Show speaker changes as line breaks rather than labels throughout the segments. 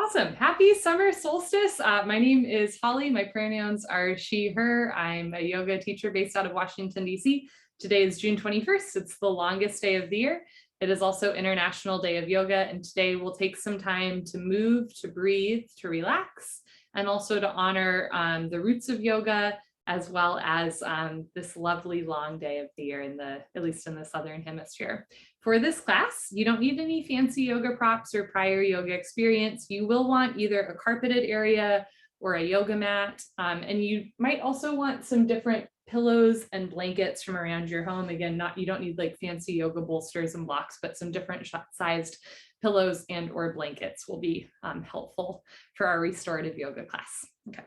Awesome. Happy summer solstice. My name is Holly. My pronouns are she, her. I'm a yoga teacher based out of Washington, D.C. Today is June 21st. It's the longest day of the year. It is also International Day of Yoga. And today we'll take some time to move, to breathe, to relax, and also to honor the roots of yoga, as well as this lovely long day of the year at least in the Southern Hemisphere. For this class, you don't need any fancy yoga props or prior yoga experience. You will want either a carpeted area or a yoga mat. And you might also want some different pillows and blankets from around your home. Again, you don't need like fancy yoga bolsters and blocks, but some different sized pillows and or blankets will be helpful for our restorative yoga class. Okay.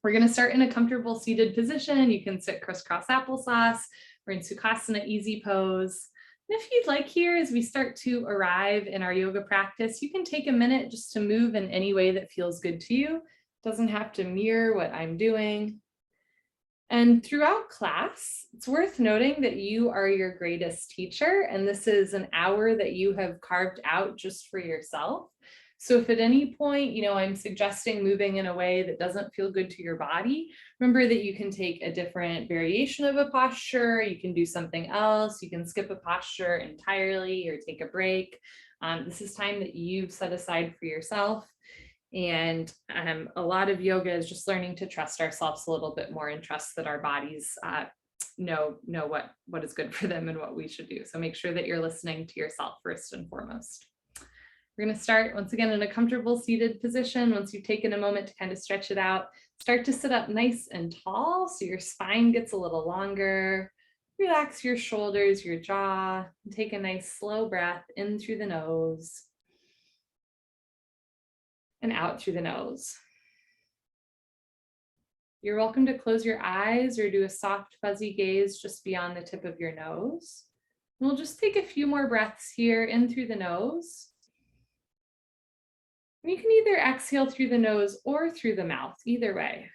We're going to start in a comfortable seated position. You can sit crisscross applesauce. We're in Sukhasana easy pose. And if you'd like here, as we start to arrive in our yoga practice, you can take a minute just to move in any way that feels good to you. It doesn't have to mirror what I'm doing. And throughout class, it's worth noting that you are your greatest teacher, and this is an hour that you have carved out just for yourself. So if at any point, I'm suggesting moving in a way that doesn't feel good to your body, remember that you can take a different variation of a posture. You can do something else. You can skip a posture entirely or take a break. This is time that you've set aside for yourself. And a lot of yoga is just learning to trust ourselves a little bit more and trust that our bodies know what is good for them and what we should do. So make sure that you're listening to yourself first and foremost. We're going to start once again in a comfortable seated position. Once you've taken a moment to kind of stretch it out, start to sit up nice and tall so your spine gets a little longer. Relax your shoulders, your jaw, and take a nice slow breath in through the nose and out through the nose. You're welcome to close your eyes or do a soft fuzzy gaze just beyond the tip of your nose. And we'll just take a few more breaths here in through the nose. You can either exhale through the nose or through the mouth, either way.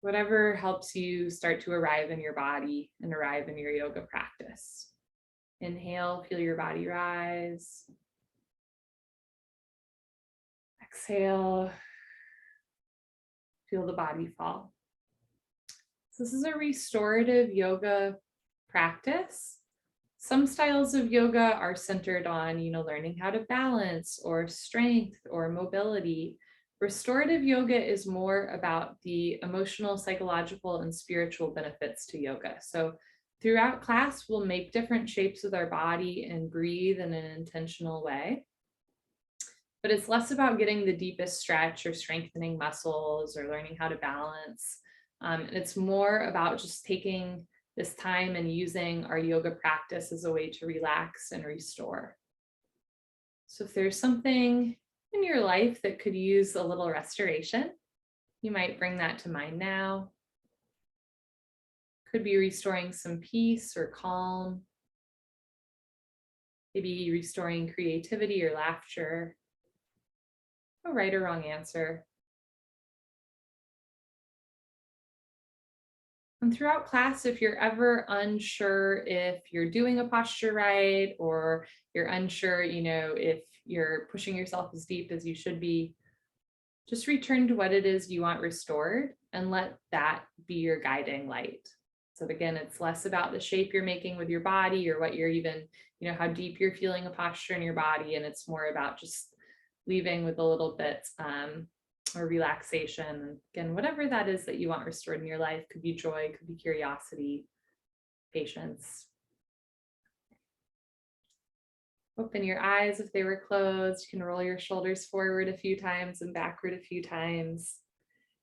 Whatever helps you start to arrive in your body and arrive in your yoga practice. Inhale, feel your body rise. Exhale, feel the body fall. So this is a restorative yoga practice. Some styles of yoga are centered on, learning how to balance or strength or mobility. Restorative yoga is more about the emotional, psychological, and spiritual benefits to yoga. So throughout class, we'll make different shapes with our body and breathe in an intentional way. But it's less about getting the deepest stretch or strengthening muscles or learning how to balance. And it's more about just taking this time and using our yoga practice as a way to relax and restore. So if there's something in your life that could use a little restoration, you might bring that to mind now. Could be restoring some peace or calm. Maybe restoring creativity or laughter. No right or wrong answer. And throughout class, if you're ever unsure if you're doing a posture right, or you're unsure, if you're pushing yourself as deep as you should be, just return to what it is you want restored and let that be your guiding light. So again, it's less about the shape you're making with your body or what you're even, how deep you're feeling a posture in your body. And it's more about just leaving with a little bit or relaxation. Again, whatever that is that you want restored in your life. Could be joy, could be curiosity, patience. Open your eyes if they were closed. You can roll your shoulders forward a few times and backward a few times.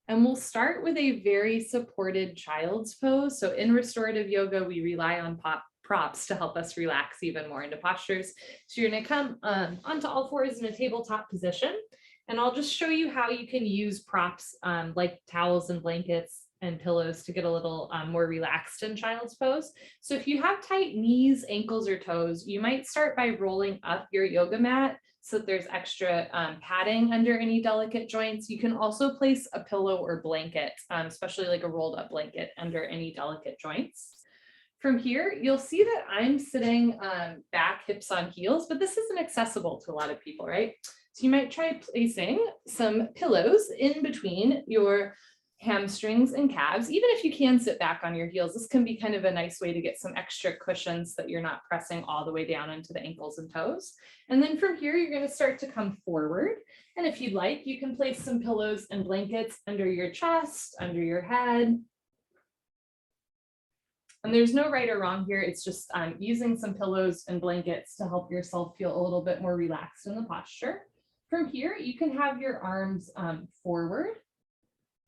And we'll start with a very supported child's pose. So in restorative yoga, we rely on props to help us relax even more into postures. So you're going to come onto all fours in a tabletop position. And I'll just show you how you can use props like towels and blankets and pillows to get a little more relaxed in child's pose. So if you have tight knees, ankles, or toes, you might start by rolling up your yoga mat so that there's extra padding under any delicate joints. You can also place a pillow or blanket, especially like a rolled up blanket under any delicate joints. From here, you'll see that I'm sitting back, hips on heels, but this isn't accessible to a lot of people, right? So you might try placing some pillows in between your hamstrings and calves. Even if you can sit back on your heels, this can be kind of a nice way to get some extra cushion so that you're not pressing all the way down into the ankles and toes. And then from here, you're going to start to come forward. And if you'd like, you can place some pillows and blankets under your chest, under your head. And there's no right or wrong here. It's just using some pillows and blankets to help yourself feel a little bit more relaxed in the posture. From here, you can have your arms forward.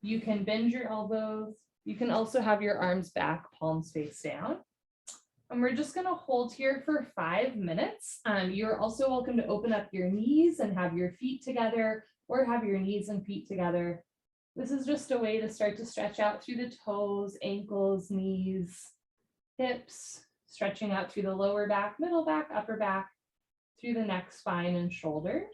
You can bend your elbows. You can also have your arms back, palms face down. And we're just going to hold here for 5 minutes. You're also welcome to open up your knees and have your feet together, or have your knees and feet together. This is just a way to start to stretch out through the toes, ankles, knees, hips, stretching out through the lower back, middle back, upper back, through the neck, spine, and shoulders.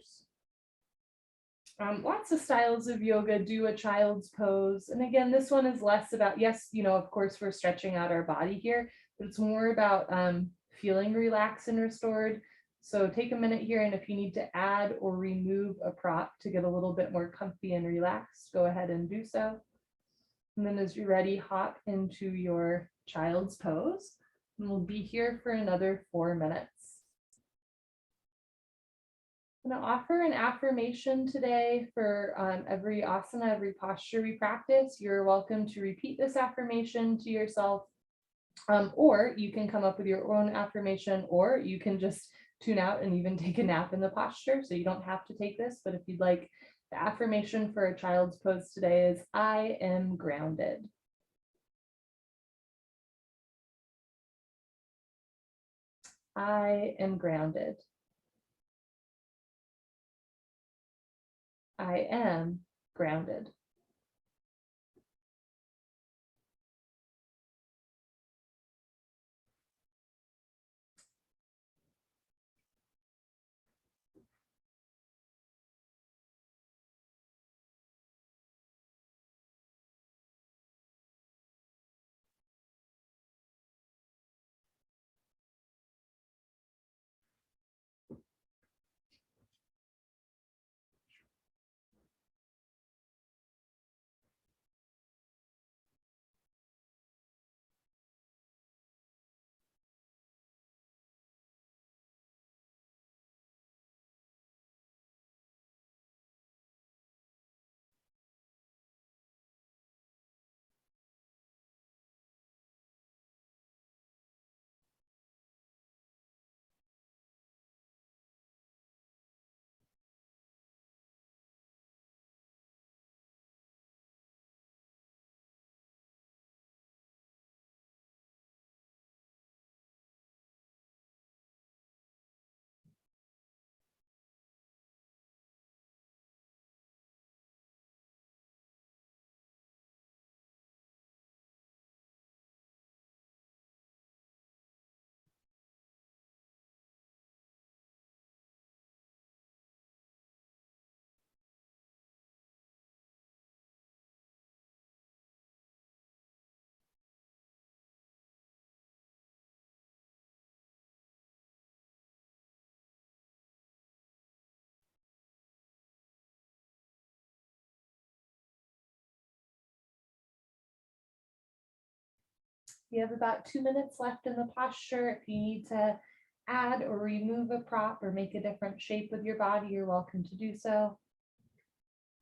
Lots of styles of yoga do a child's pose. And again, this one is less about, yes, of course, we're stretching out our body here, but it's more about feeling relaxed and restored. So take a minute here, and if you need to add or remove a prop to get a little bit more comfy and relaxed, go ahead and do so. And then as you're ready, hop into your child's pose. And we'll be here for another 4 minutes. I'm going to offer an affirmation today for every asana, every posture we practice. You're welcome to repeat this affirmation to yourself, or you can come up with your own affirmation, or you can just tune out and even take a nap in the posture. So you don't have to take this, but if you'd like, the affirmation for a child's pose today is, I am grounded. I am grounded. I am grounded. You have about 2 minutes left in the posture. If you need to add or remove a prop or make a different shape with your body, you're welcome to do so.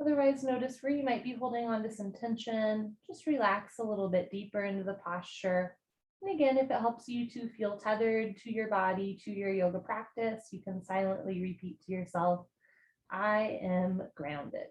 Otherwise, notice where you might be holding on to some tension. Just relax a little bit deeper into the posture. And again, if it helps you to feel tethered to your body, to your yoga practice, you can silently repeat to yourself, I am grounded.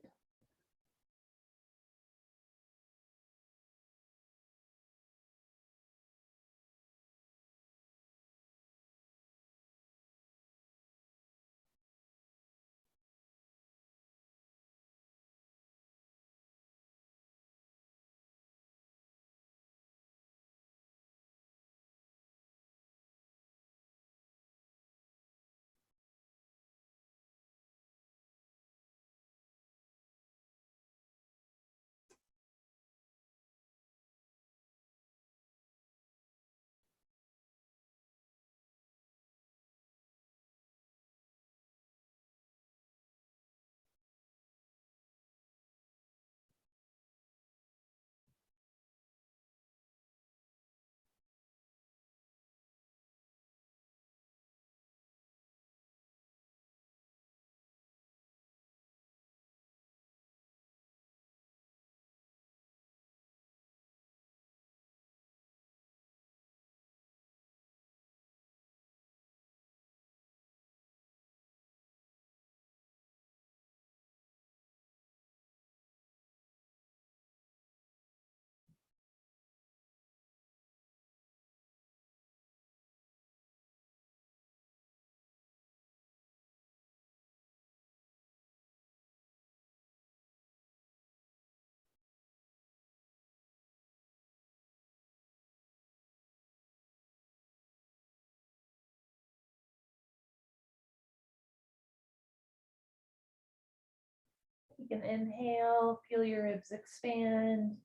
You can inhale, feel your ribs expand.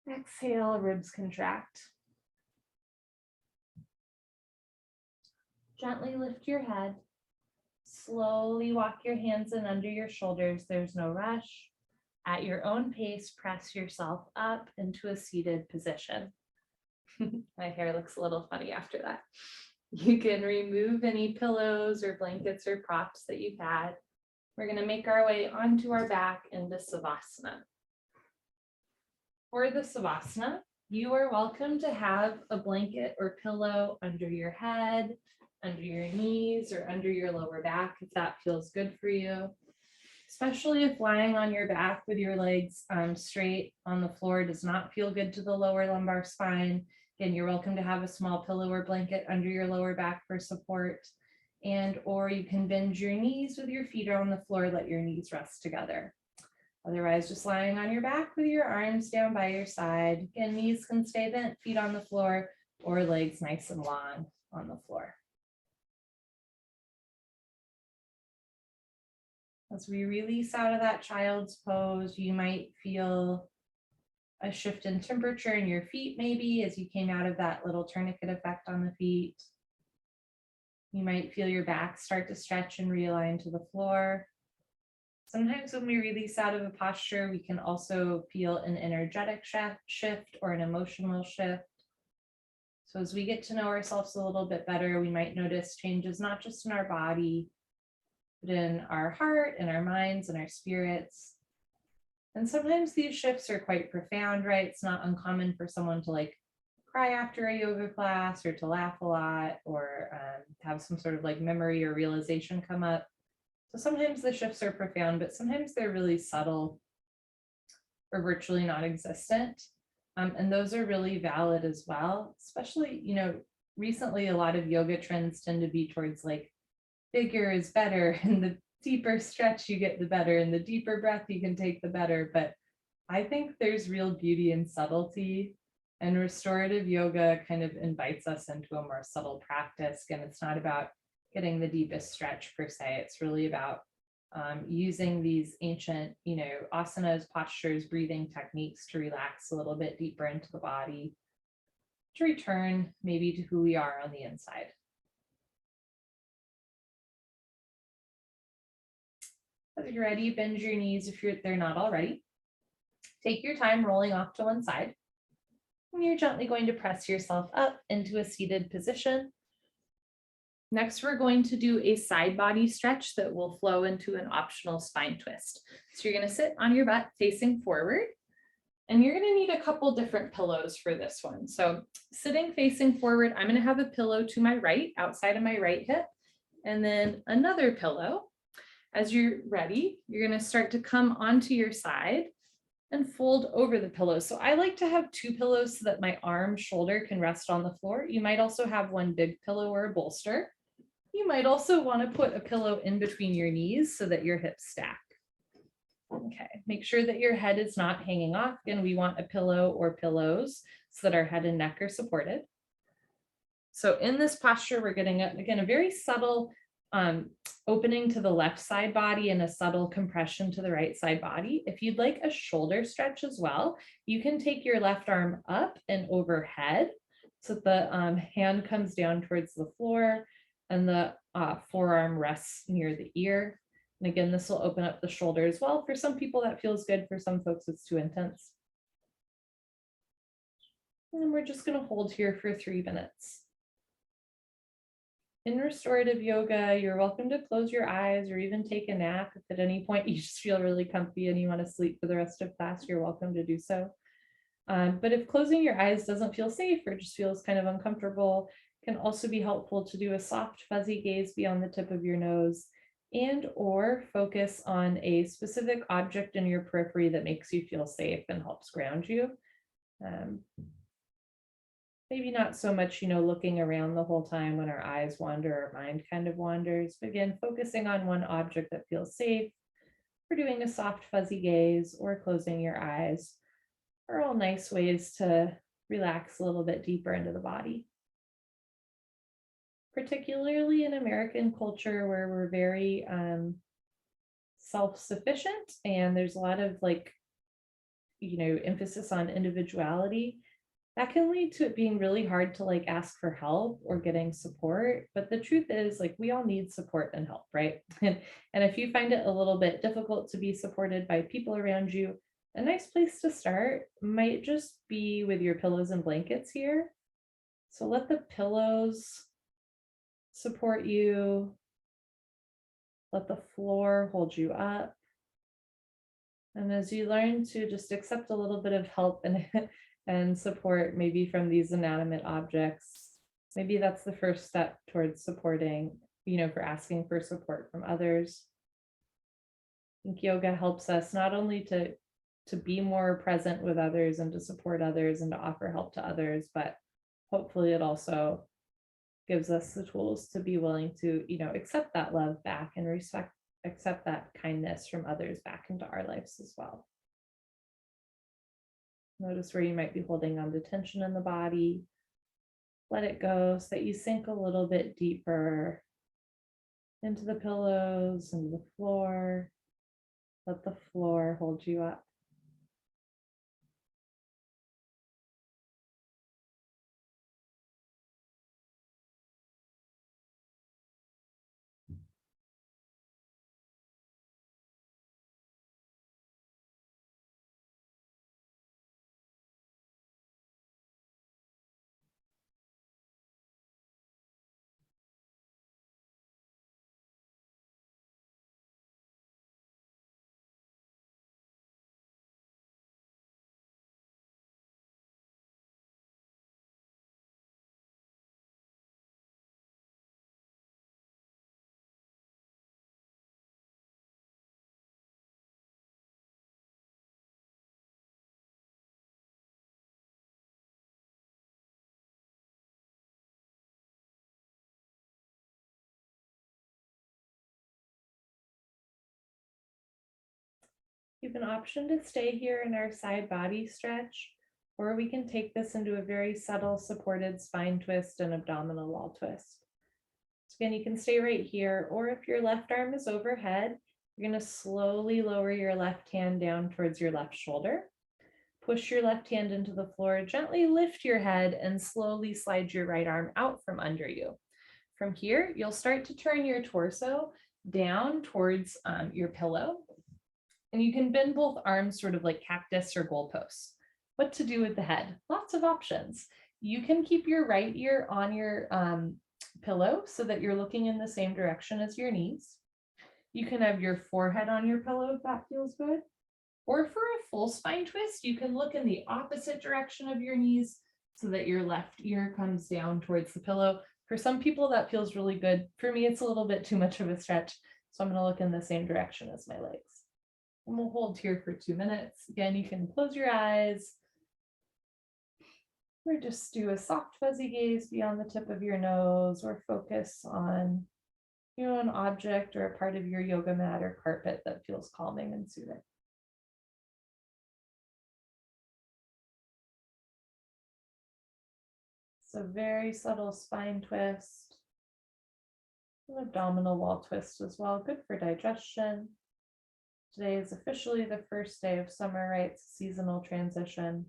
Exhale, ribs contract. Gently lift your head. Slowly walk your hands in under your shoulders. There's no rush. At your own pace, press yourself up into a seated position. My hair looks a little funny after that. You can remove any pillows or blankets or props that you've had. We're going to make our way onto our back into Savasana. For the Savasana, you are welcome to have a blanket or pillow under your head, under your knees, or under your lower back if that feels good for you. Especially if lying on your back with your legs straight on the floor does not feel good to the lower lumbar spine. Again, you're welcome to have a small pillow or blanket under your lower back for support. And or you can bend your knees with your feet on the floor, let your knees rest together. Otherwise, just lying on your back with your arms down by your side. Again, knees can stay bent, feet on the floor, or legs nice and long on the floor. As we release out of that child's pose, you might feel a shift in temperature in your feet, maybe as you came out of that little tourniquet effect on the feet. You might feel your back start to stretch and realign to the floor. Sometimes when we release out of a posture, we can also feel an energetic shift or an emotional shift. So as we get to know ourselves a little bit better, we might notice changes not just in our body, but in our heart, in our minds, and our spirits. And sometimes these shifts are quite profound, right? It's not uncommon for someone to like cry after a yoga class or to laugh a lot or have some sort of like memory or realization come up. So sometimes the shifts are profound, but sometimes they're really subtle or virtually non-existent. And those are really valid as well, especially, recently a lot of yoga trends tend to be towards like bigger is better, and the deeper stretch you get, the better, and the deeper breath you can take, the better. But I think there's real beauty in subtlety, and restorative yoga kind of invites us into a more subtle practice. And it's not about getting the deepest stretch per se. It's really about using these ancient, asanas, postures, breathing techniques to relax a little bit deeper into the body, to return maybe to who we are on the inside. As you're ready, bend your knees if they're not already. Take your time rolling off to one side. And you're gently going to press yourself up into a seated position. Next, we're going to do a side body stretch that will flow into an optional spine twist. So you're going to sit on your butt facing forward, and you're going to need a couple different pillows for this one. So sitting facing forward, I'm going to have a pillow to my right, outside of my right hip, and then another pillow. As you're ready, you're going to start to come onto your side and fold over the pillows. So I like to have two pillows so that my arm, shoulder can rest on the floor. You might also have one big pillow or a bolster. You might also want to put a pillow in between your knees so that your hips stack. Okay, make sure that your head is not hanging off. Again, we want a pillow or pillows so that our head and neck are supported. So in this posture, we're getting, again, a very subtle opening to the left side body and a subtle compression to the right side body. If you'd like a shoulder stretch as well, you can take your left arm up and overhead so the hand comes down towards the floor and the forearm rests near the ear. And again, this will open up the shoulder as well. For some people that feels good, for some folks it's too intense. And we're just going to hold here for 3 minutes. In restorative yoga, you're welcome to close your eyes or even take a nap. If at any point you just feel really comfy and you want to sleep for the rest of class, you're welcome to do so. But if closing your eyes doesn't feel safe or just feels kind of uncomfortable, it can also be helpful to do a soft, fuzzy gaze beyond the tip of your nose and or focus on a specific object in your periphery that makes you feel safe and helps ground you. Maybe not so much, looking around the whole time when our eyes wander, our mind kind of wanders. But again, focusing on one object that feels safe, or doing a soft, fuzzy gaze, or closing your eyes are all nice ways to relax a little bit deeper into the body. Particularly in American culture where we're very
self-sufficient and there's a lot of like, emphasis on individuality, that can lead to it being really hard to like ask for help or getting support. But the truth is, like, we all need support and help, right? And if you find it a little bit difficult to be supported by people around you, a nice place to start might just be with your pillows and blankets here. So let the pillows support you, let the floor hold you up. And as you learn to just accept a little bit of help and and support maybe from these inanimate objects, maybe that's the first step towards supporting, for asking for support from others. I think yoga helps us not only to be more present with others and to support others and to offer help to others, but hopefully it also gives us the tools to be willing to, accept that love back and accept that kindness from others back into our lives as well. Notice where you might be holding on to tension in the body. Let it go so that you sink a little bit deeper into the pillows and the floor. Let the floor hold you up. You have an option to stay here in our side body stretch, or we can take this into a very subtle supported spine twist and abdominal wall twist. So again, you can stay right here, or if your left arm is overhead, you're going to slowly lower your left hand down towards your left shoulder. Push your left hand into the floor, gently lift your head, and slowly slide your right arm out from under you. From here, you'll start to turn your torso down towards your pillow. And you can bend both arms sort of like cactus or goalposts. What to do with the head? Lots of options. You can keep your right ear on your pillow so that you're looking in the same direction as your knees. You can have your forehead on your pillow if that feels good. Or for a full spine twist, you can look in the opposite direction of your knees so that your left ear comes down towards the pillow. For some people, that feels really good. For me, it's a little bit too much of a stretch. So I'm going to look in the same direction as my legs. And we'll hold here for 2 minutes. Again, you can close your eyes or just do a soft fuzzy gaze beyond the tip of your nose, or focus on, an object or a part of your yoga mat or carpet that feels calming and soothing. So very subtle spine twist, an abdominal wall twist as well, good for digestion. Today is officially the first day of summer, right? It's a seasonal transition.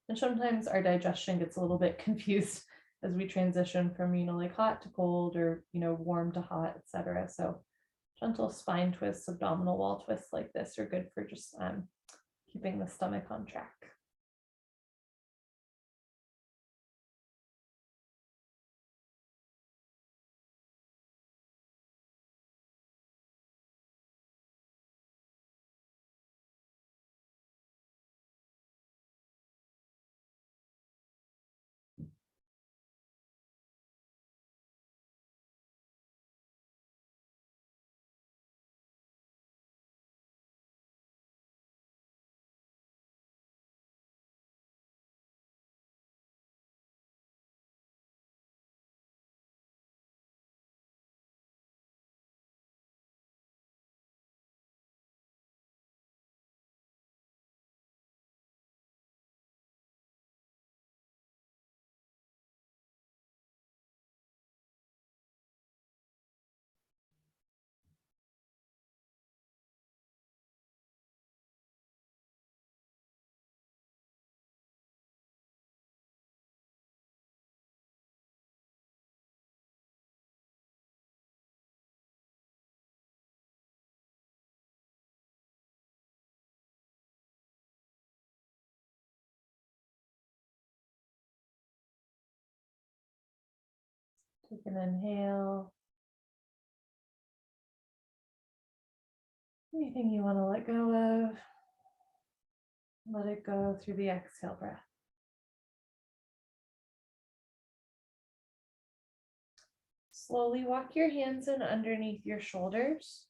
And sometimes our digestion gets a little bit confused as we transition from, like hot to cold or, warm to hot, etc. So gentle spine twists, abdominal wall twists like this are good for just keeping the stomach on track. Take an inhale. Anything you want to let go of, let it go through the exhale breath. Slowly walk your hands in underneath your shoulders.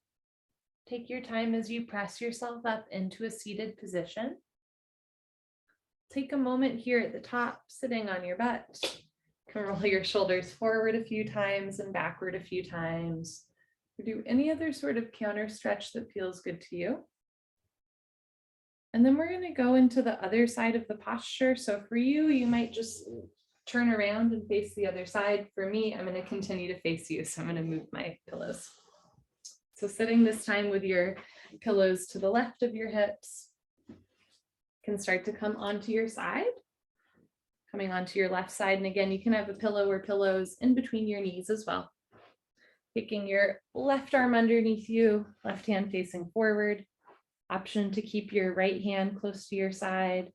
Take your time as you press yourself up into a seated position. Take a moment here at the top, sitting on your butt. You can roll your shoulders forward a few times and backward a few times. Or do any other sort of counter stretch that feels good to you. And then we're going to go into the other side of the posture. So for you, you might just turn around and face the other side. For me, I'm going to continue to face you. So I'm going to move my pillows. So sitting this time with your pillows to the left of your hips, can start to come onto your side, coming onto your left side. And again, you can have a pillow or pillows in between your knees as well. Taking your left arm underneath you, left hand facing forward. Option to keep your right hand close to your side,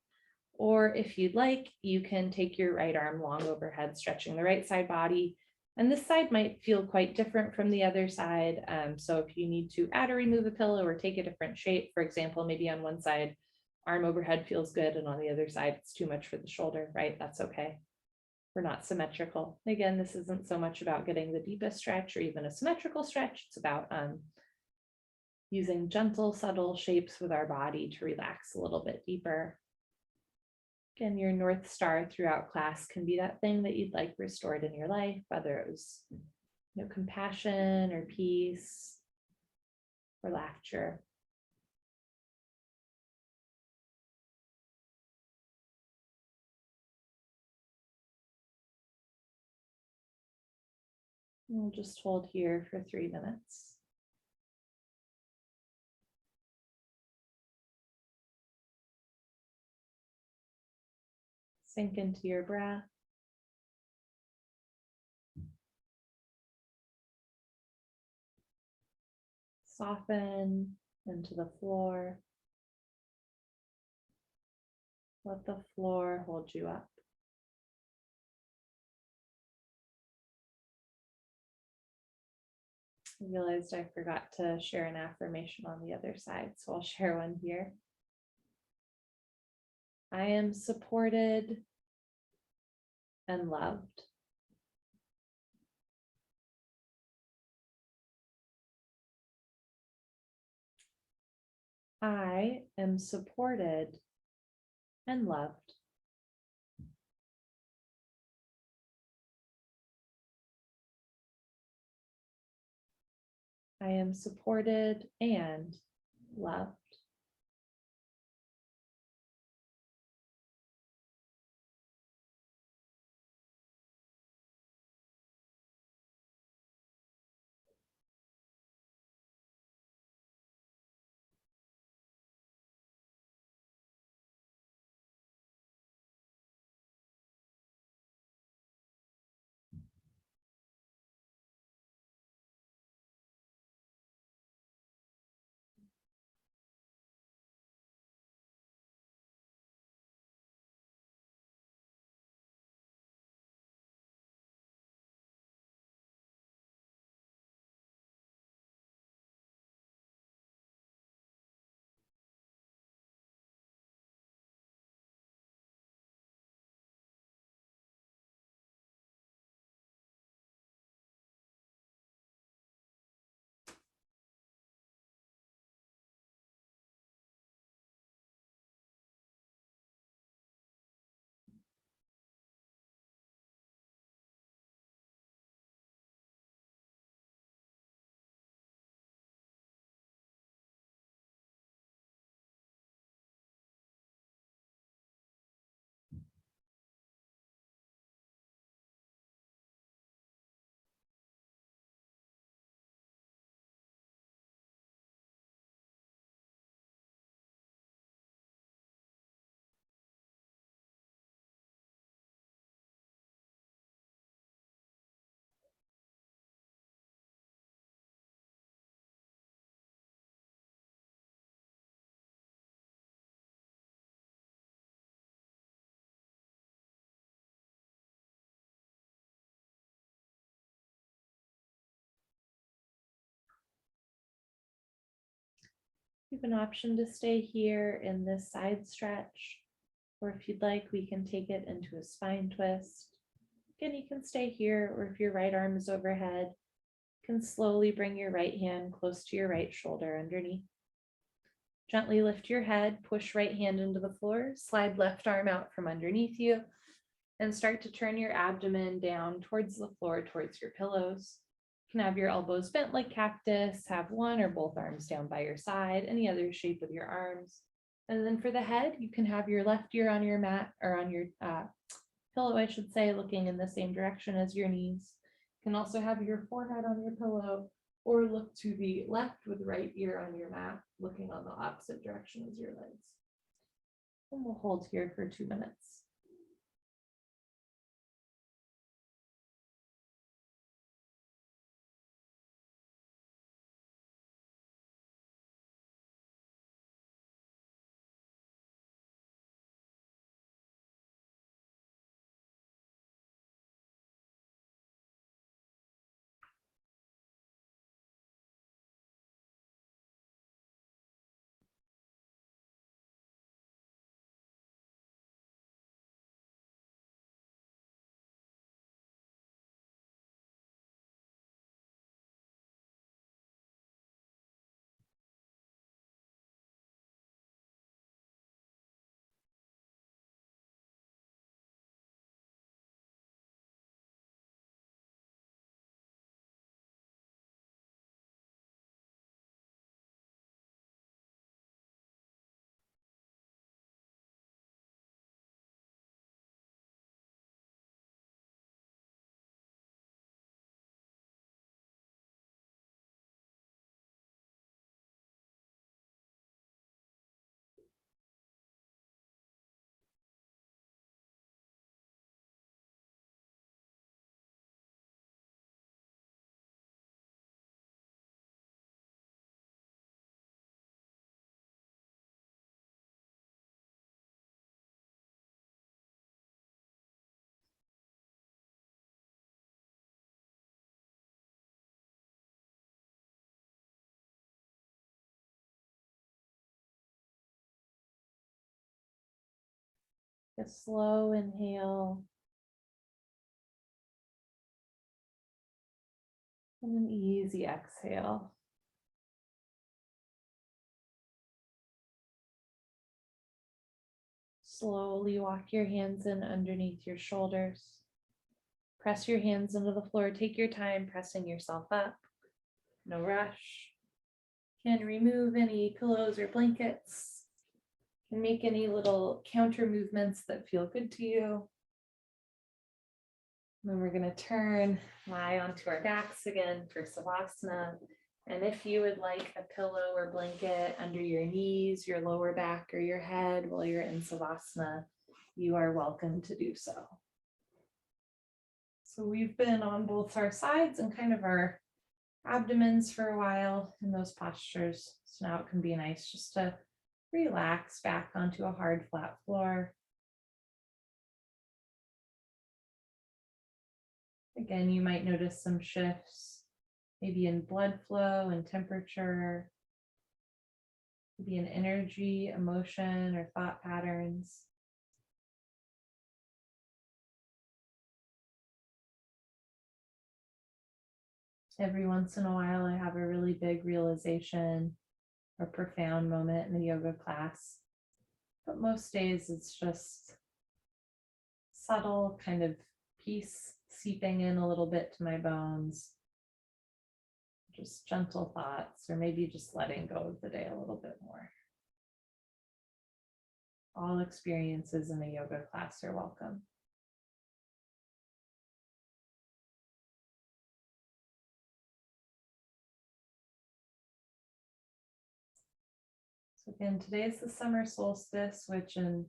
or if you'd like, you can take your right arm long overhead, stretching the right side body. And this side might feel quite different from the other side. So if you need to add or remove a pillow or take a different shape, for example, maybe on one side, arm overhead feels good, and on the other side, it's too much for the shoulder, right? That's okay. We're not symmetrical. Again, this isn't so much about getting the deepest stretch or even a symmetrical stretch. It's about using gentle, subtle shapes with our body to relax a little bit deeper. Again, your North Star throughout class can be that thing that you'd like restored in your life, whether it was compassion or peace or laughter. And we'll just hold here for 3 minutes. Sink into your breath. Soften into the floor. Let the floor hold you up. I realized I forgot to share an affirmation on the other side, so I'll share one here. I am supported and loved. I am supported and loved. I am supported and loved. You have an option to stay here in this side stretch, or if you'd like, we can take it into a spine twist. Again, you can stay here, or if your right arm is overhead, you can slowly bring your right hand close to your right shoulder underneath. Gently lift your head, push right hand into the floor, slide left arm out from underneath you, and start to turn your abdomen down towards the floor, towards your pillows. You can have your elbows bent like cactus, have one or both arms down by your side, any other shape with your arms. And then for the head, you can have your left ear on your mat or on your pillow, I should say, looking in the same direction as your knees. You can also have your forehead on your pillow or look to the left with right ear on your mat, looking on the opposite direction as your legs. And we'll hold here for 2 minutes. A slow inhale and an easy exhale. Slowly walk your hands in underneath your shoulders. Press your hands into the floor. Take your time pressing yourself up. No rush. Can remove any pillows or blankets. Can make any little counter movements that feel good to you. And then we're going to turn, lie onto our backs again for Savasana. And if you would like a pillow or blanket under your knees, your lower back, or your head while you're in Savasana, you are welcome to do so. So we've been on both our sides and kind of our abdomens for a while in those postures. So now it can be nice just to relax back onto a hard, flat floor. Again, you might notice some shifts, maybe in blood flow and temperature, maybe in energy, emotion, or thought patterns. Every once in a while, I have a really big realization or profound moment in a yoga class. But most days it's just subtle kind of peace seeping in a little bit to my bones. Just gentle thoughts, or maybe just letting go of the day a little bit more. All experiences in a yoga class are welcome. So again, today is the summer solstice, which in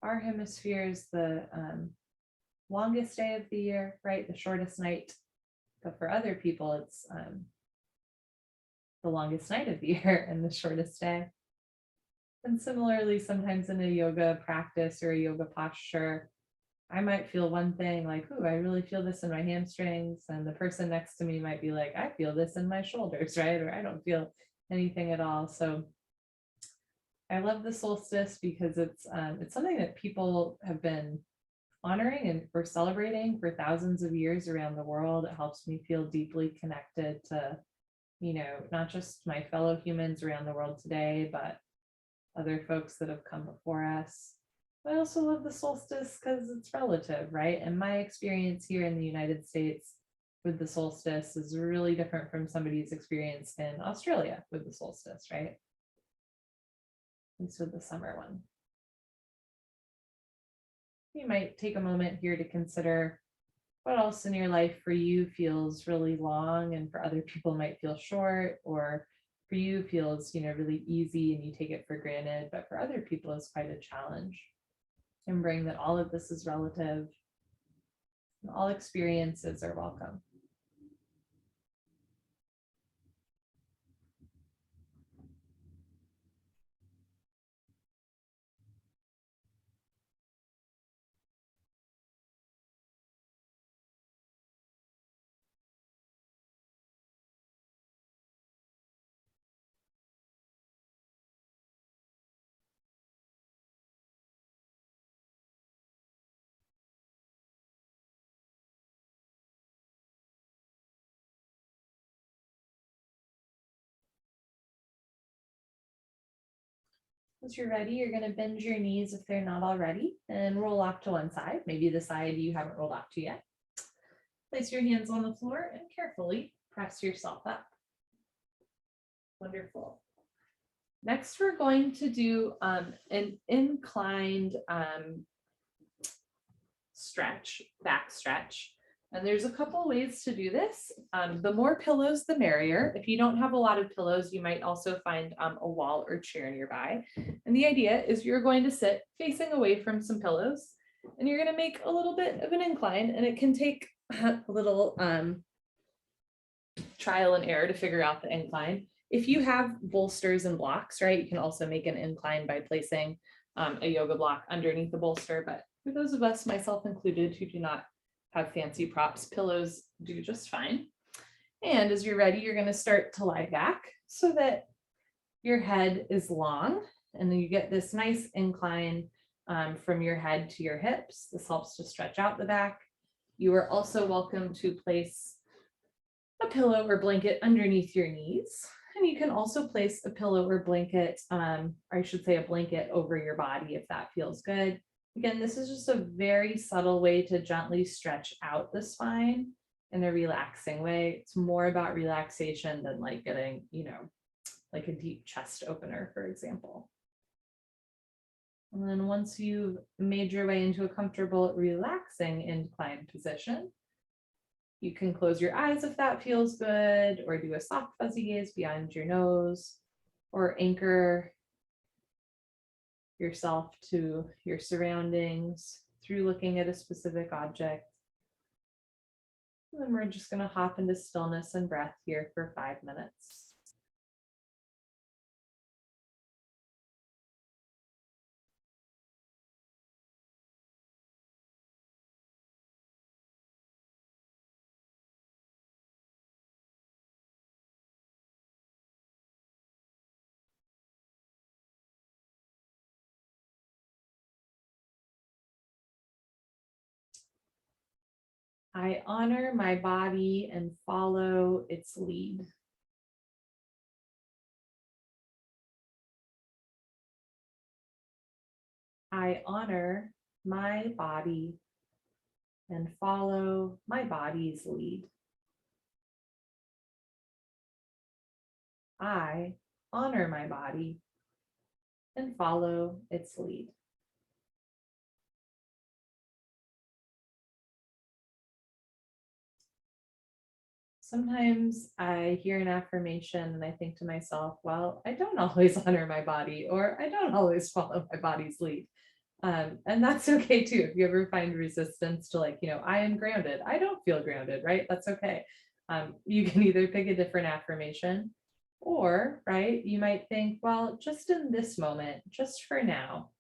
our hemisphere is the longest day of the year, right? The shortest night. But for other people, it's the longest night of the year and the shortest day. And similarly, sometimes in a yoga practice or a yoga posture, I might feel one thing like, ooh, I really feel this in my hamstrings. And the person next to me might be like, I feel this in my shoulders, right? Or I don't feel
anything at all. So I love the solstice because it's something that people have been honoring and we're celebrating for thousands of years around the world. It helps me feel deeply connected to, not just my fellow humans around the world today, but other folks that have come before us. I also love the solstice because it's relative, right? And my experience here in the United States with the solstice is really different from somebody's experience in Australia with the solstice, right? At least with the summer one. You might take a moment here to consider what else in your life for you feels really long and for other people might feel short, or for you feels, really easy and you take it for granted, but for other people is quite a challenge. Remembering that all of this is relative and all experiences are welcome. Once you're ready, you're going to bend your knees if they're not already and roll off to one side, maybe the side you haven't rolled off to yet. Place your hands on the floor and carefully press yourself up. Wonderful. Next, we're going to do an inclined stretch, back stretch. And there's a couple ways to do this. The more pillows, the merrier. If you don't have a lot of pillows, you might also find a wall or chair nearby. And the idea is you're going to sit facing away from some pillows and you're going to make a little bit of an incline, and it can take a little trial and error to figure out the incline. If you have bolsters and blocks, right, you can also make an incline by placing a yoga block underneath the bolster. But for those of us, myself included, who do not have fancy props, pillows do just fine. And as you're ready, you're going to start to lie back so that your head is long, and then you get this nice incline from your head to your hips. This helps to stretch out the back. You are also welcome to place a pillow or blanket underneath your knees. And you can also place a pillow or blanket, or I should say a blanket over your body if that feels good. Again, this is just a very subtle way to gently stretch out the spine in a relaxing way. It's more about relaxation than like getting, like a deep chest opener, for example. And then once you've made your way into a comfortable, relaxing inclined position, you can close your eyes if that feels good, or do a soft fuzzy gaze beyond your nose, or anchor yourself to your surroundings through looking at a specific object. And then we're just going to hop into stillness and breath here for 5 minutes. I honor my body and follow its lead. I honor my body and follow my body's lead. I honor my body and follow its lead. Sometimes I hear an affirmation and I think to myself, well, I don't always honor my body, or I don't always follow my body's lead. And that's okay too. If you ever find resistance to I am grounded, I don't feel grounded, right? That's okay. You can either pick a different affirmation, or, right, you might think, well, just in this moment, just for now,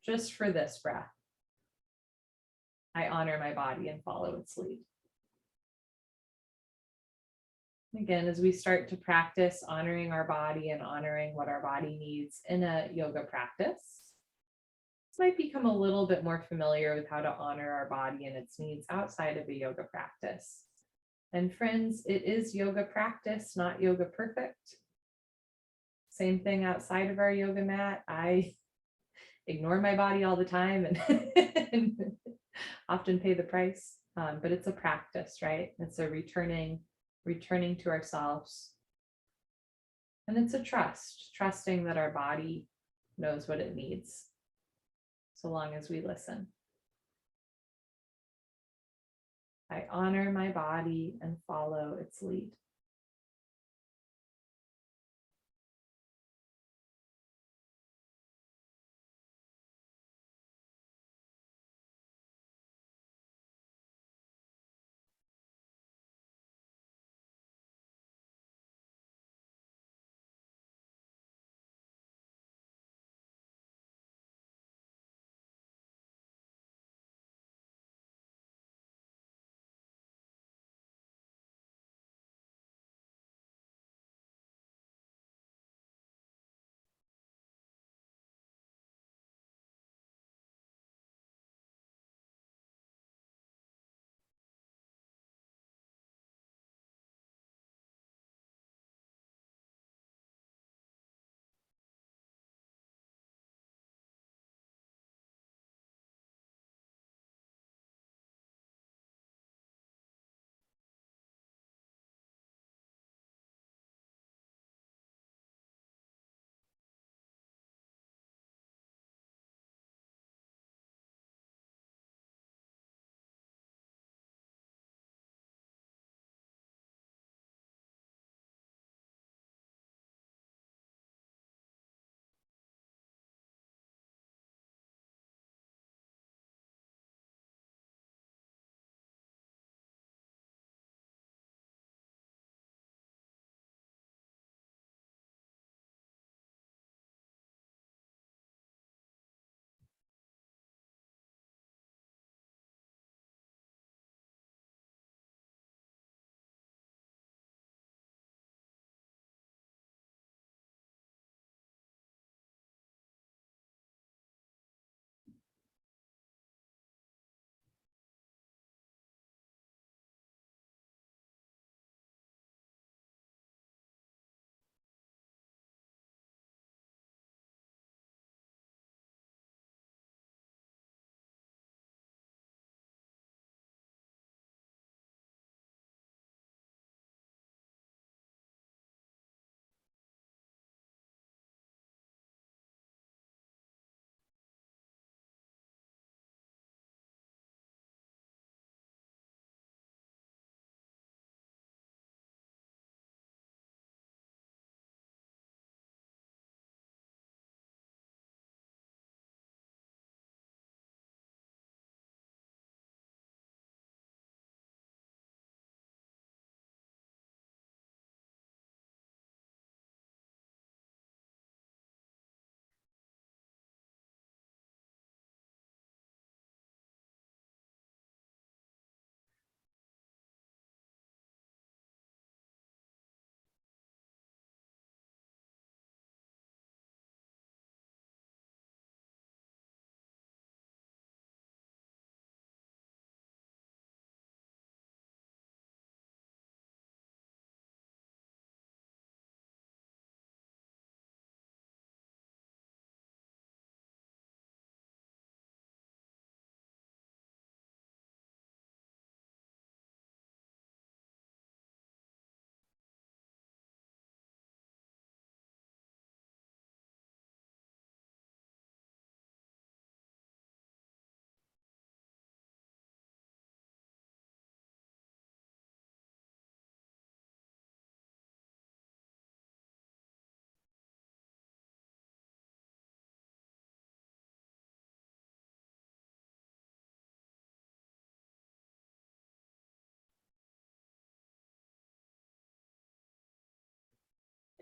just for this breath, I honor my body and follow its lead. Again, as we start to practice honoring our body and honoring what our body needs in a yoga practice, this might become a little bit more familiar with how to honor our body and its needs outside of a yoga practice. And friends, it is yoga practice, not yoga perfect. Same thing outside of our yoga mat. I ignore my body all the time and often pay the price, but it's a practice, right? It's a returning to ourselves. And it's a trusting that our body knows what it needs, so long as we listen. I honor my body and follow its lead.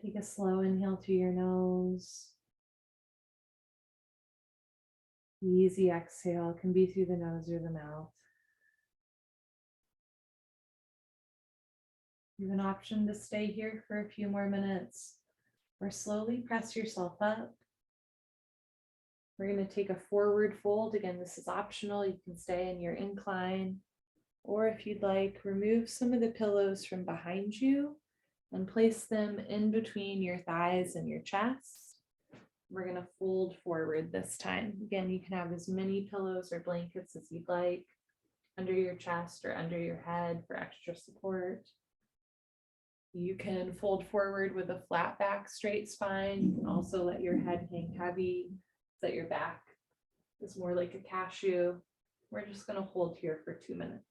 Take a slow inhale through your nose. Easy exhale can be through the nose or the mouth.
You have an option to stay here for a few more minutes or slowly press yourself up. We're going to take a forward fold. Again, this is optional. You can stay in your incline, or if you'd like, remove some of the pillows from behind you and place them in between your thighs and your chest. We're going to fold forward this time. Again, you can have as many pillows or blankets as you'd like under your chest or under your head for extra support. You can fold forward with a flat back, straight spine. You can also let your head hang heavy so that your back is more like a cashew. We're just going to hold here for 2 minutes.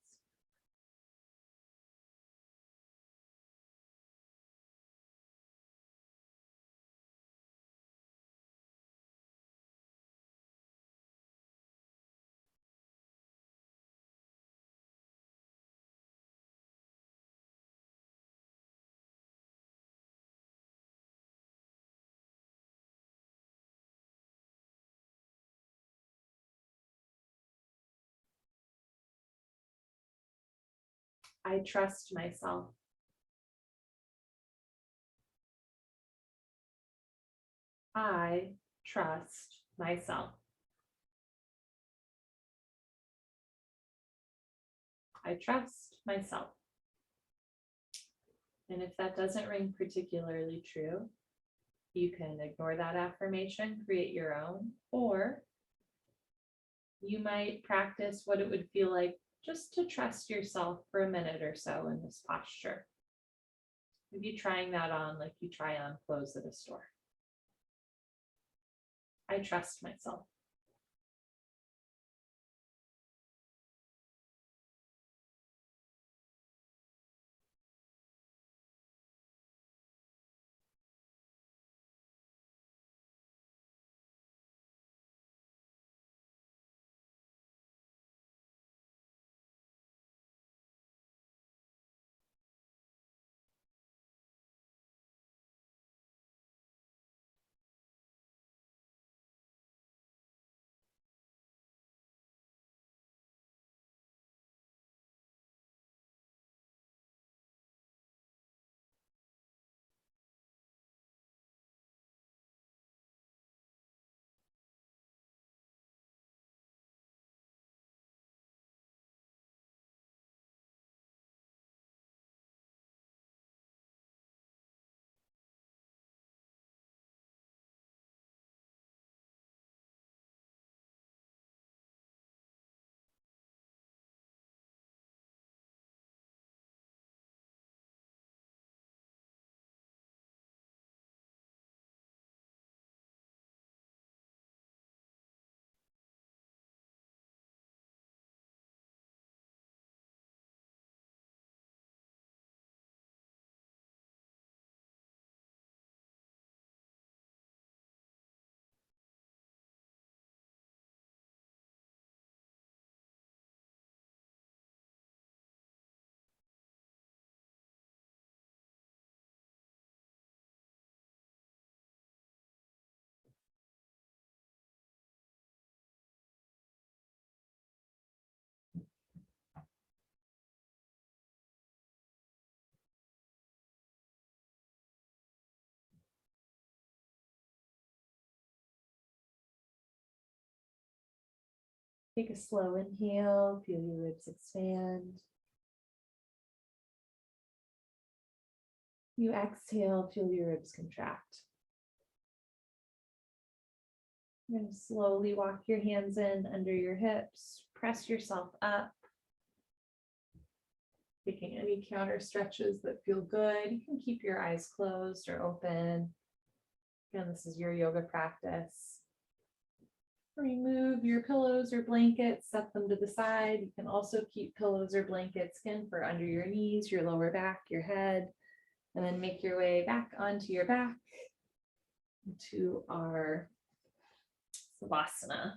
I trust myself. I trust myself. I trust myself. And if that doesn't ring particularly true, you can ignore that affirmation, create your own, or you might practice what it would feel like just to trust yourself for a minute or so in this posture. Maybe trying that on like you try on clothes at a store. I trust myself. Take a slow inhale, feel your ribs expand. You exhale, feel your ribs contract. You're going to slowly walk your hands in under your hips, press yourself up. Taking any counter stretches that feel good. You can keep your eyes closed or open. Again, this is your yoga practice. Remove your pillows or blankets, set them to the side. You can also keep pillows or blankets in for under your knees, your lower back, your head, and then make your way back onto your back to our Savasana.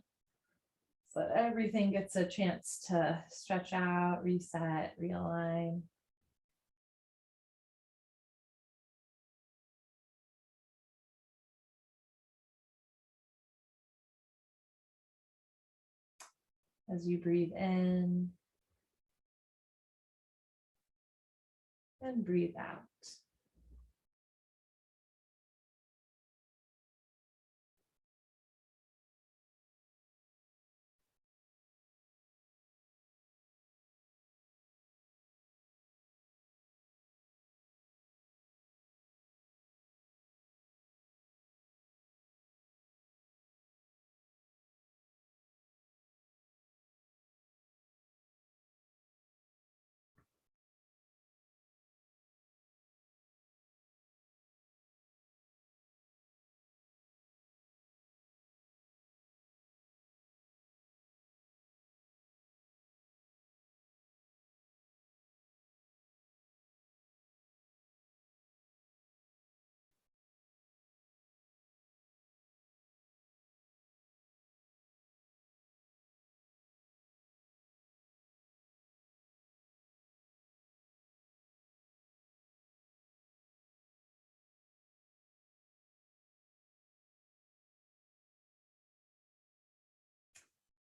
So that everything gets a chance to stretch out, reset, realign. As you breathe in, And breathe out.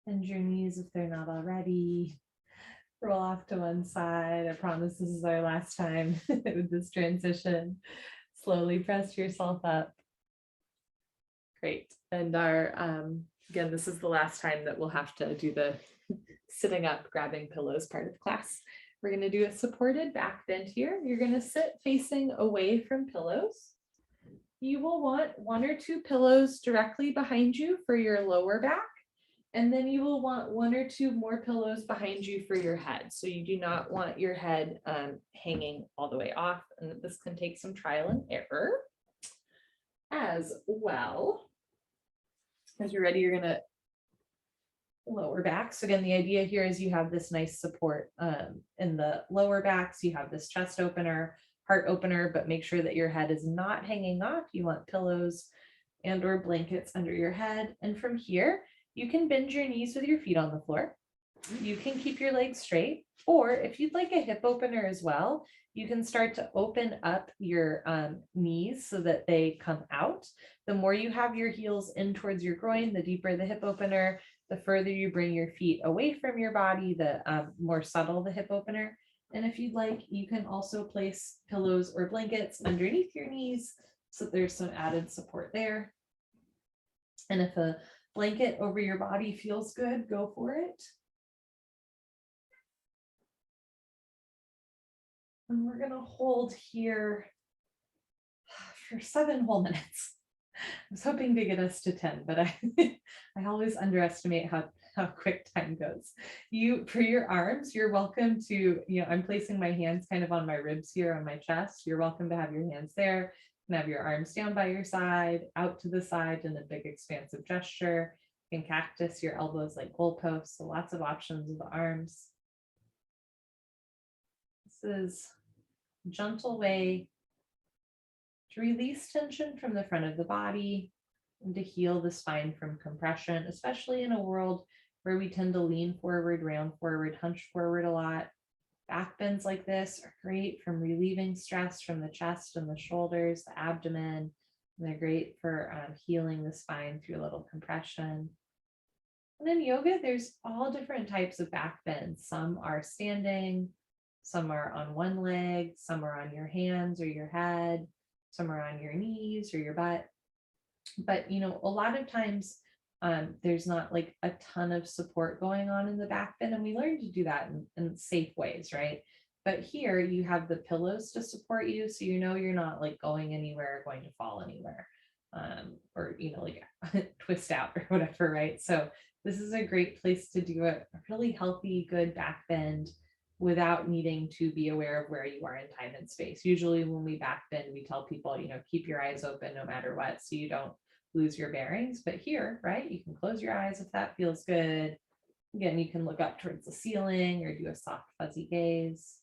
Bend your knees if they're not already. Roll off to one side. I promise this is our last time with this transition. Slowly press yourself up. Great. And again, this is the last time that we'll have to do the sitting up, grabbing pillows part of class. We're going to do a supported back bend here. You're going to sit facing away from pillows. You will want 1 or 2 pillows directly behind you for your lower back. And then you will want 1 or 2 more pillows behind you for your head. So you do not want your head hanging all the way off. And this can take some trial and error as well. As you're ready, you're going to lower back. So again, the idea here is you have this nice support in the lower back. So you have this chest opener, heart opener, but make sure that your head is not hanging off. You want pillows and or blankets under your head. And from here, you can bend your knees with your feet on the floor. You can keep your legs straight, or if you'd like a hip opener as well, you can start to open up your knees so that they come out. The more you have your heels in towards your groin, the deeper the hip opener, the further you bring your feet away from your body, the more subtle the hip opener. And if you'd like, you can also place pillows or blankets underneath your knees so there's some added support there. And if a blanket over your body feels good, go for it. And we're going to hold here for 7 whole minutes. I was hoping to get us to 10, but I always underestimate how quick time goes. For your arms, you're welcome to, I'm placing my hands kind of on my ribs here on my chest. You're welcome to have your hands there. You can have your arms down by your side, out to the side in a big expansive gesture. You can cactus your elbows like goalposts. So lots of options with the arms. This is a gentle way to release tension from the front of the body and to heal the spine from compression, especially in a world where we tend to lean forward, round forward, hunch forward a lot. Back bends like this are great from relieving stress from the chest and the shoulders, the abdomen. And they're great for healing the spine through a little compression. And in yoga, there's all different types of back bends. Some are standing, some are on one leg, some are on your hands or your head, some are on your knees or your butt. But, a lot of times there's not like a ton of support going on in the back bend, and we learn to do that in safe ways, right? But here you have the pillows to support you, so you're not like going anywhere, going to fall anywhere, or like twist out or whatever, right? So this is a great place to do a really healthy, good back bend without needing to be aware of where you are in time and space. Usually when we back bend, we tell people, keep your eyes open no matter what, so you don't lose your bearings. But here, right, you can close your eyes if that feels good. Again, you can look up towards the ceiling or do a soft fuzzy gaze.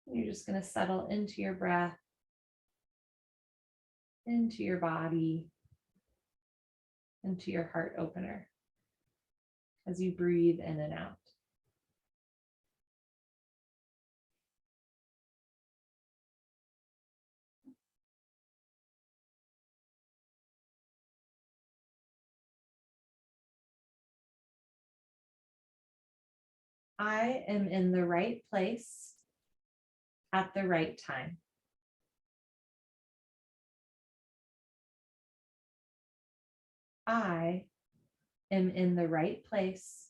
You're just going to settle into your breath, into your body, into your heart opener as you breathe in and out. I am in the right place at the right time. I am in the right place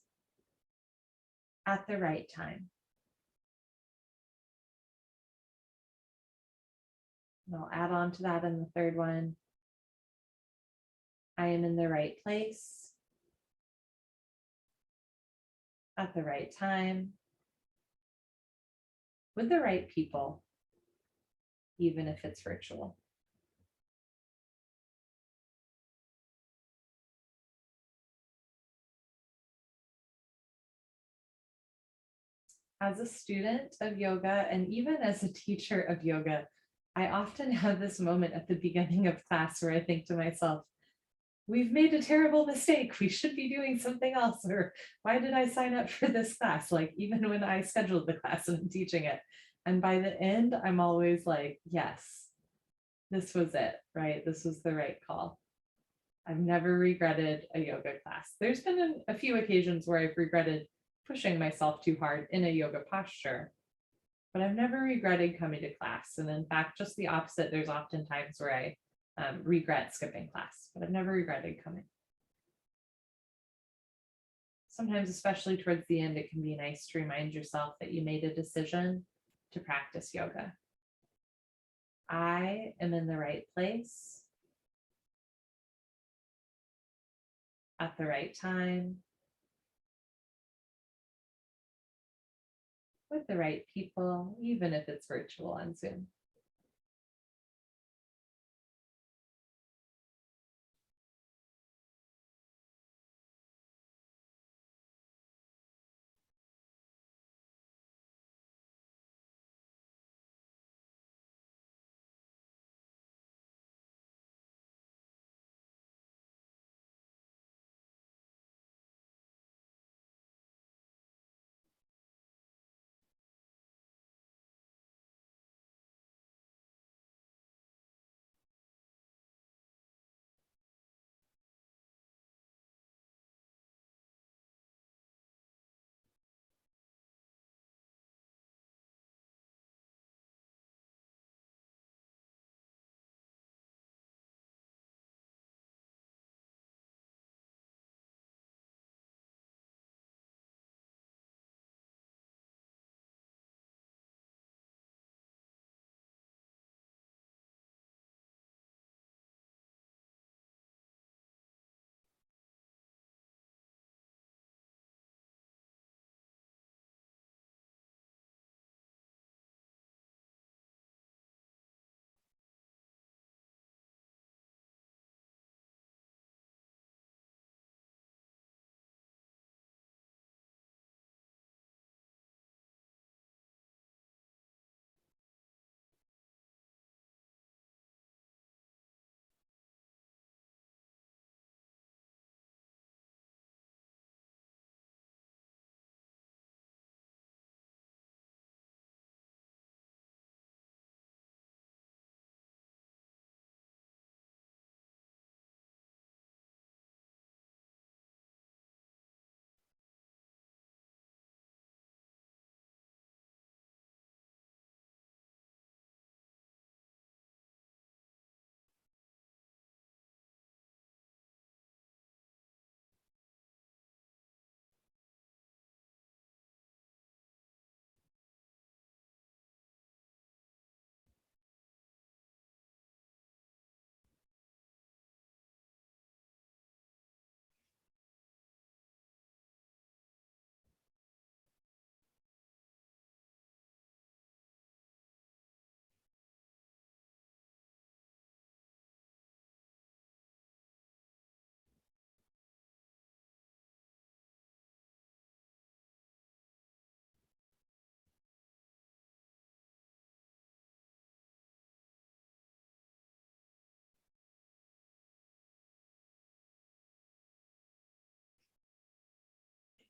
at the right time. And I'll add on to that in the third one. I am in the right place at the right time with the right people, even if it's virtual. As a student of yoga and even as a teacher of yoga, I often have this moment at the beginning of class where I think to myself, we've made a terrible mistake. We should be doing something else. Or why did I sign up for this class? Like even when I scheduled the class and I'm teaching it. And by the end, I'm always like, yes, this was it, right? This was the right call. I've never regretted a yoga class. There's been a few occasions where I've regretted pushing myself too hard in a yoga posture, but I've never regretted coming to class. And in fact, just the opposite, there's often times where I regret skipping class, but I've never regretted coming. Sometimes, especially towards the end, it can be nice to remind yourself that you made a decision to practice yoga. I am in the right place at the right time with the right people, even if it's virtual on Zoom.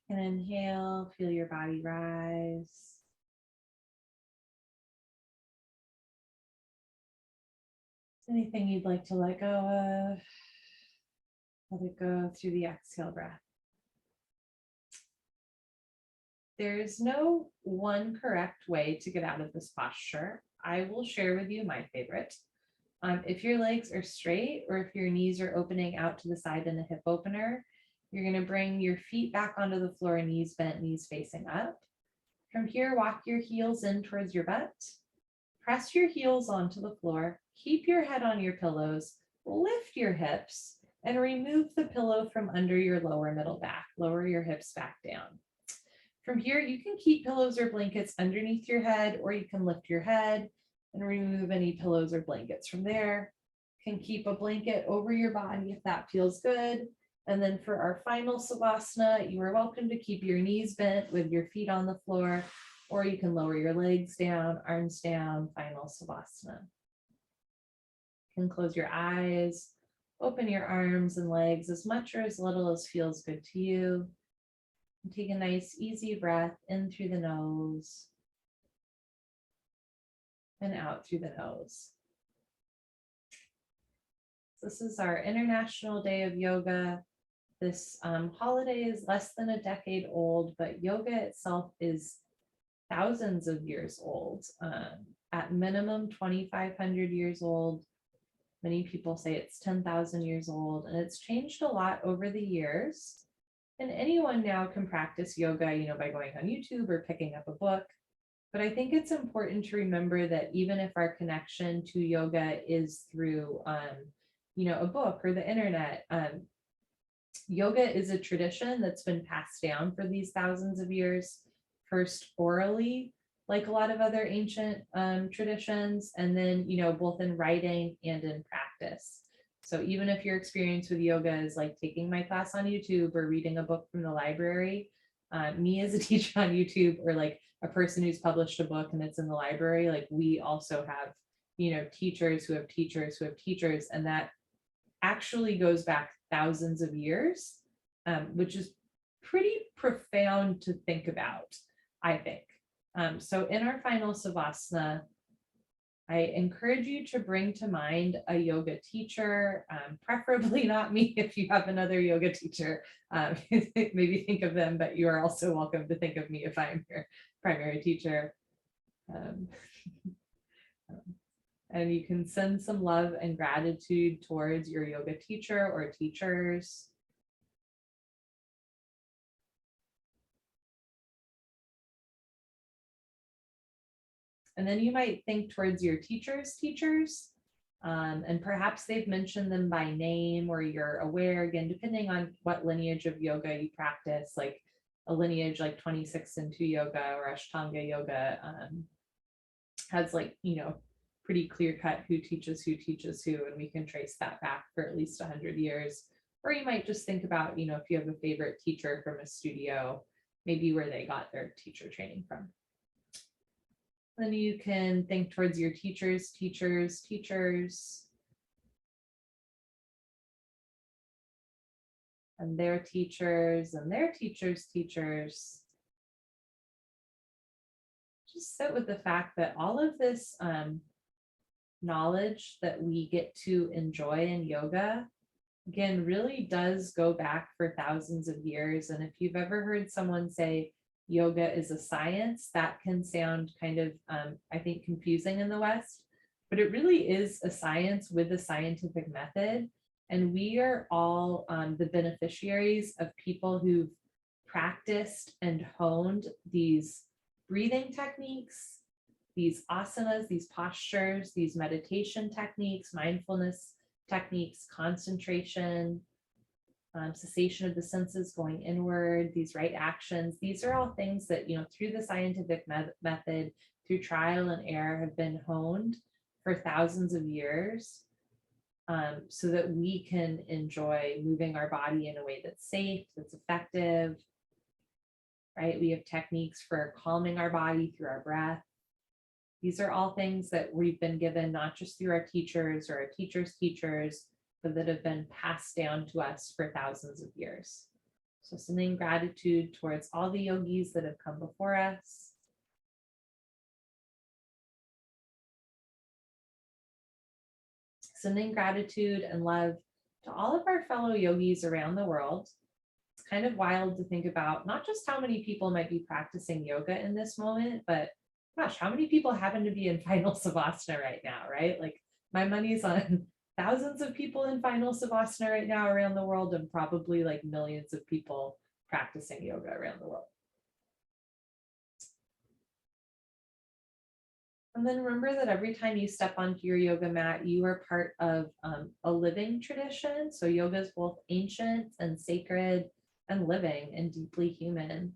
And inhale, feel your body rise. Anything you'd like to let go of, let it go through the exhale breath. There's no one correct way to get out of this posture. I will share with you my favorite. If your legs are straight or if your knees are opening out to the side in a hip opener, you're going to bring your feet back onto the floor, knees bent, knees facing up. From here, walk your heels in towards your butt. Press your heels onto the floor. Keep your head on your pillows. Lift your hips and remove the pillow from under your lower middle back. Lower your hips back down. From here, you can keep pillows or blankets underneath your head, or you can lift your head and remove any pillows or blankets from there. You can keep a blanket over your body if that feels good. And then for our final Savasana, you are welcome to keep your knees bent with your feet on the floor, or you can lower your legs down, arms down, final Savasana. You can close your eyes, open your arms and legs as much or as little as feels good to you. And take a nice easy breath in through the nose and out through the nose. This is our International Day of Yoga. This holiday is less than a decade old, but yoga itself is thousands of years old. At minimum, 2,500 years old. Many people say it's 10,000 years old, and it's changed a lot over the years. And anyone now can practice yoga, by going on YouTube or picking up a book. But I think it's important to remember that even if our connection to yoga is through, a book or the internet, yoga is a tradition that's been passed down for these thousands of years, first orally, like a lot of other ancient traditions, and then, both in writing and in practice. So even if your experience with yoga is like taking my class on YouTube or reading a book from the library, me as a teacher on YouTube, or like a person who's published a book and it's in the library, like we also have, teachers who have teachers who have teachers, and that actually goes back thousands of years, which is pretty profound to think about, I think. So in our final Savasana, I encourage you to bring to mind a yoga teacher, preferably not me if you have another yoga teacher. Maybe think of them, but you are also welcome to think of me if I'm your primary teacher. And you can send some love and gratitude towards your yoga teacher or teachers. And then you might think towards your teachers' teachers, and perhaps they've mentioned them by name, or you're aware, again, depending on what lineage of yoga you practice, like a lineage like 26 and 2 yoga or Ashtanga yoga has pretty clear cut who teaches who, and we can trace that back for at least 100 years. Or you might just think about, if you have a favorite teacher from a studio, maybe where they got their teacher training from. Then you can think towards your teachers, and their teachers and their teachers' teachers. Just sit with the fact that all of this knowledge that we get to enjoy in yoga, again, really does go back for thousands of years. And if you've ever heard someone say yoga is a science, that can sound kind of, I think, confusing in the West, but it really is a science with a scientific method. And we are all the beneficiaries of people who've practiced and honed these breathing techniques, these asanas, these postures, these meditation techniques, mindfulness techniques, concentration, cessation of the senses, going inward, these right actions. These are all things that, through the scientific method, through trial and error, have been honed for thousands of years, so that we can enjoy moving our body in a way that's safe, that's effective, right? We have techniques for calming our body through our breath. These are all things that we've been given, not just through our teachers or our teachers' teachers, but that have been passed down to us for thousands of years. So sending gratitude towards all the yogis that have come before us. Sending gratitude and love to all of our fellow yogis around the world. kind of wild to think about not just how many people might be practicing yoga in this moment, but gosh, how many people happen to be in final savasana right now, right? Like my money's on thousands of people in final savasana right now around the world, and probably like millions of people practicing yoga around the world. And then remember that every time you step onto your yoga mat, you are part of a living tradition. So yoga is both ancient and sacred and living and deeply human.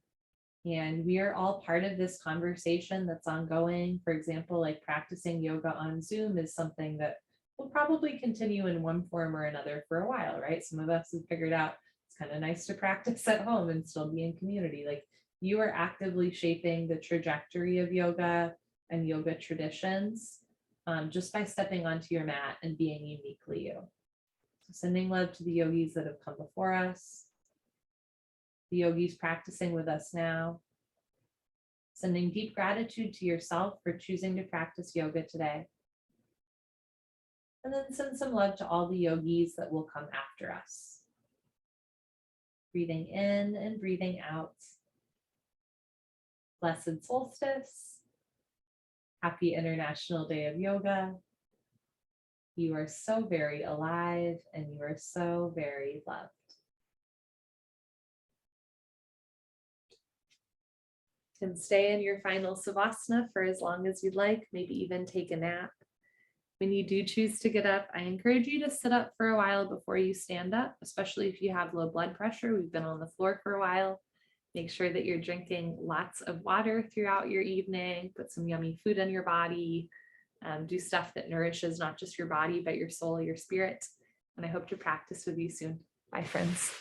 And we are all part of this conversation that's ongoing. For example, like practicing yoga on Zoom is something that will probably continue in one form or another for a while, right? Some of us have figured out it's kind of nice to practice at home and still be in community. Like you are actively shaping the trajectory of yoga and yoga traditions just by stepping onto your mat and being uniquely you. So sending love to the yogis that have come before us, the yogis practicing with us now, sending deep gratitude to yourself for choosing to practice yoga today. And then send some love to all the yogis that will come after us. Breathing in and breathing out. Blessed solstice. Happy International Day of Yoga. You are so very alive and you are so very loved. You can stay in your final savasana for as long as you'd like, maybe even take a nap. When you do choose to get up, I encourage you to sit up for a while before you stand up, especially if you have low blood pressure. We've been on the floor for a while. Make sure that you're drinking lots of water throughout your evening, put some yummy food in your body, do stuff that nourishes not just your body, but your soul, your spirit. And I hope to practice with you soon. Bye, friends.